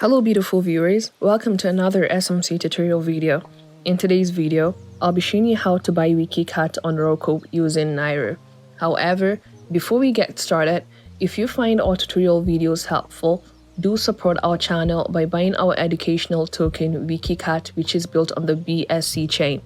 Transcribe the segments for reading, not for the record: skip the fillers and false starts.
Hello beautiful viewers, welcome to another SMC tutorial video. In today's video, I'll be showing you how to buy Wikicat on Roqqu using Naira. However, before we get started, if you find our tutorial videos helpful, do support our channel by buying our educational token Wikicat, which is built on the BSC chain.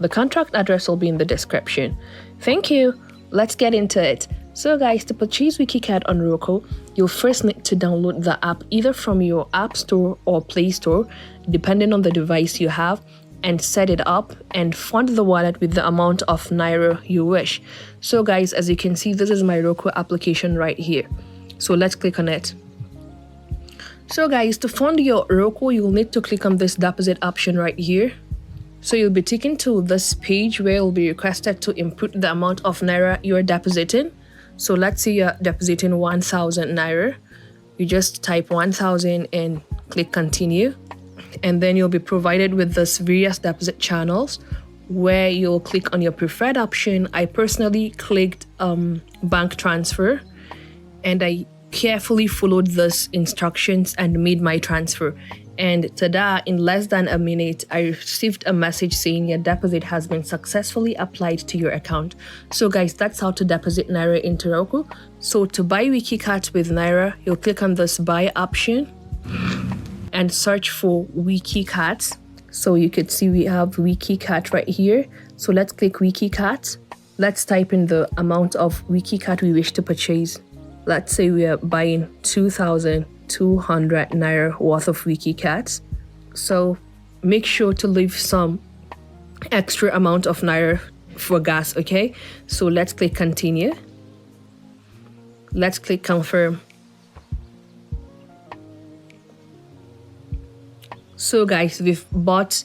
The contract address will be in the description. Thank you! Let's get into it. So guys, to purchase Wikicat on Roqqu, you'll first need to download the app either from your App Store or Play Store, depending on the device you have, and set it up and fund the wallet with the amount of Naira you wish. So guys, as you can see, this is my Roqqu application right here. So let's click on it. So guys, to fund your Roqqu, you'll need to click on this deposit option right here. So you'll be taken to this page where you'll be requested to input the amount of Naira you're depositing. So let's say you're depositing 1,000 Naira. You just type 1,000 and click continue. And then you'll be provided with this various deposit channels where you'll click on your preferred option. I personally clicked bank transfer, and I carefully followed these instructions and made my transfer. And tada, in less than a minute, I received a message saying your deposit has been successfully applied to your account. So guys, that's how to deposit Naira into Roqqu. So to buy Wikicat with Naira, you'll click on this buy option and search for Wikicat. So you could see we have Wikicat right here. So let's click Wikicat. Let's type in the amount of Wikicat we wish to purchase. Let's say we are buying 2,200 Naira worth of Wikicat. So make sure to leave some extra amount of Naira for gas, okay? So let's click continue. Let's click confirm. So guys, we've bought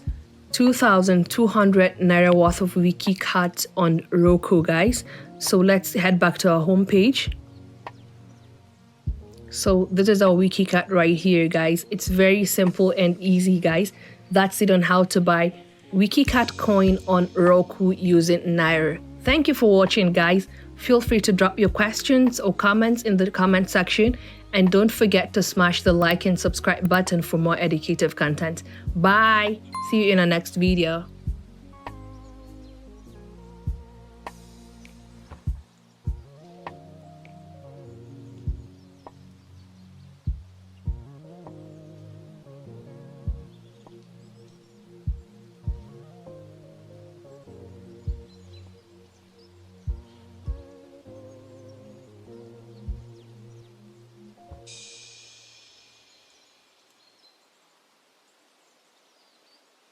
2,200 Naira worth of Wikicat on Roqqu, guys. So let's head back to our home page. So this is our Wikicat right here, guys. It's very simple and easy, guys. That's it on how to buy Wikicat coin on Roqqu using Naira. Thank you for watching, guys. Feel free to drop your questions or comments in the comment section. And don't forget to smash the like and subscribe button for more educative content. Bye! See you in our next video.